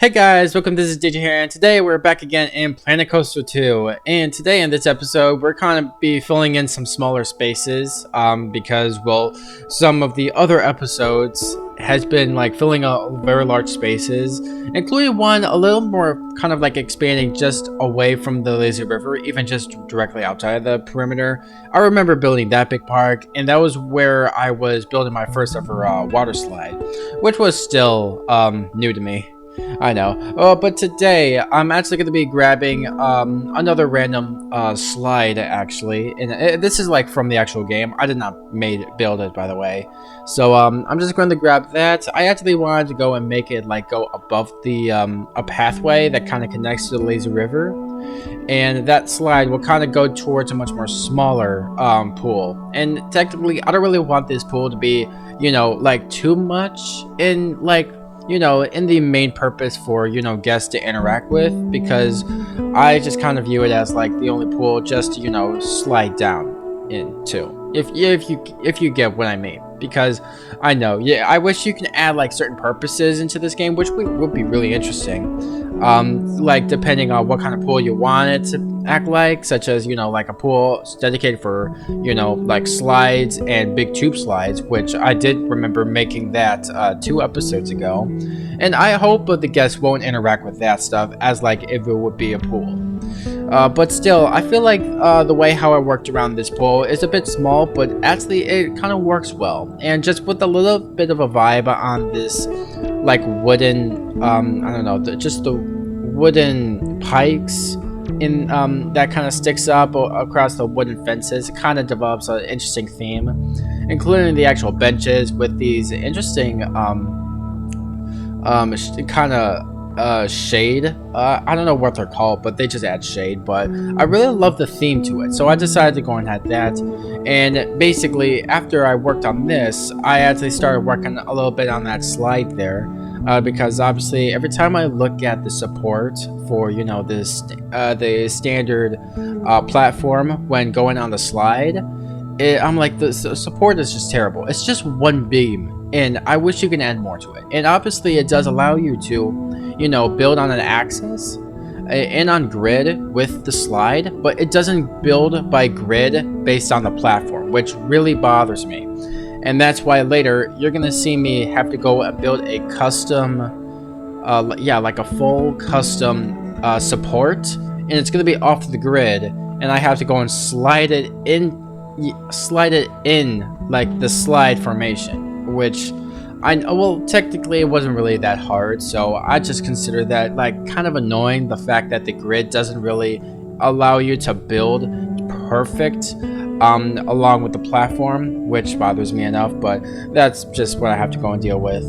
Hey guys, welcome. This is DJ here, and today we're back again in Planet Coaster 2. And today in this episode, we're kind of be filling in some smaller spaces, because well, some of the other episodes has been like filling up very large spaces, including one a little more kind of like expanding just away from the lazy river, even just directly outside of the perimeter. I remember building that big park, and that was where I was building my first ever water slide, which was still new to me. I know. But today I'm actually going to be grabbing another random slide actually, and this is like from the actual game. I did not build it, by the way. So I'm just going to grab that. I actually wanted to go and make it like go above the a pathway that kind of connects to the lazy river, and that slide will kind of go towards a much more smaller pool. And technically I don't really want this pool to be, you know, like too much in like, you know, in the main purpose for, you know, guests to interact with, because I just kind of view it as like the only pool just to, you know, slide down into, if you get what I mean. Because I know, yeah, I wish you can add like certain purposes into this game, which would be really interesting. Like depending on what kind of pool you want it to act like, such as, you know, like a pool dedicated for, you know, like slides and big tube slides, which I did remember making that 2 episodes ago. And I hope the guests won't interact with that stuff as like if it would be a pool. But still, I feel like the way how I worked around this pool is a bit small, but actually it kind of works well. And just with a little bit of a vibe on this like wooden, I don't know, just the wooden pikes in that kind of sticks up across the wooden fences, it kind of develops an interesting theme, including the actual benches with these interesting kind of shade. I don't know what they're called, but they just add shade. But I really love the theme to it, so I decided to go and add that. And basically, after I worked on this, I actually started working a little bit on that slide there, because obviously every time I look at the support for, you know, this the standard platform when going on the slide, I'm like, the support is just terrible. It's just one beam, and I wish you can add more to it. And obviously it does allow you to, you know, build on an axis and on grid with the slide, but it doesn't build by grid based on the platform, which really bothers me. And that's why later you're gonna see me have to go and build a custom yeah, like a full custom support, and it's gonna be off the grid, and I have to go and slide it in like the slide formation, which well, technically it wasn't really that hard, so I just consider that like kind of annoying, the fact that the grid doesn't really allow you to build perfect along with the platform, which bothers me enough, but that's just what I have to go and deal with.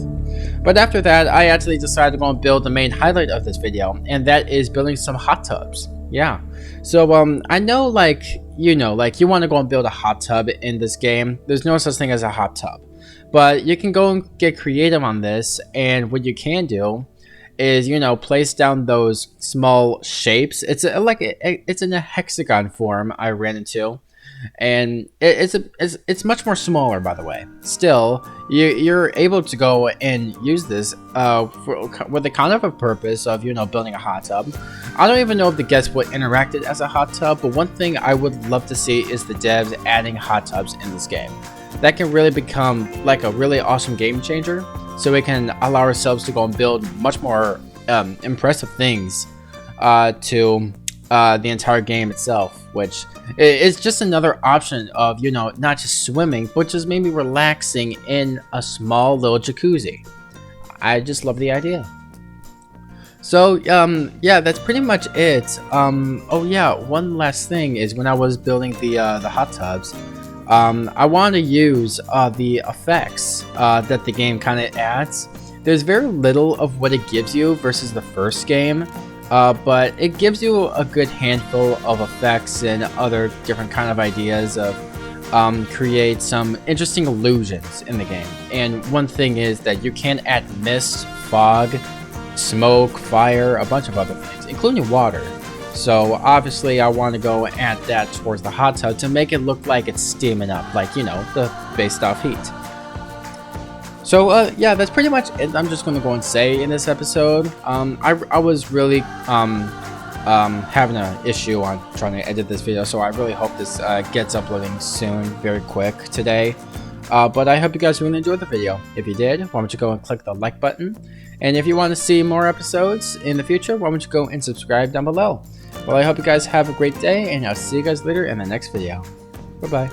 But after that, I actually decided to go and build the main highlight of this video, and that is building some hot tubs. Yeah, so I know, like, you know, like you want to go and build a hot tub in this game. There's no such thing as a hot tub, but you can go and get creative on this. And what you can do is, you know, place down those small shapes. It's it's in a hexagon form I ran into, and it's much more smaller, by the way. Still, you're able to go and use this with a kind of a purpose of, you know, building a hot tub. I don't even know if the guests would interact it as a hot tub, but one thing I would love to see is the devs adding hot tubs in this game. That can really become like a really awesome game changer, so we can allow ourselves to go and build much more impressive things to the entire game itself, which is just another option of, you know, not just swimming, but just maybe relaxing in a small little jacuzzi. I just love the idea. So yeah, that's pretty much it. Oh yeah, one last thing is, when I was building the hot tubs, I wanted to use the effects that the game kind of adds. There's very little of what it gives you versus the first game, but it gives you a good handful of effects and other different kind of ideas of create some interesting illusions in the game. And one thing is that you can add mist, fog, smoke, fire, a bunch of other things, including water. So obviously I want to go and add that towards the hot tub to make it look like it's steaming up, like, you know, based off heat. So yeah, that's pretty much it. I'm just gonna go and say in this episode. I was really having an issue on trying to edit this video, so I really hope this gets uploading soon, very quick today. But I hope you guys really enjoyed the video. If you did, why don't you go and click the like button? And if you want to see more episodes in the future, why don't you go and subscribe down below? Well, I hope you guys have a great day, and I'll see you guys later in the next video. Bye bye.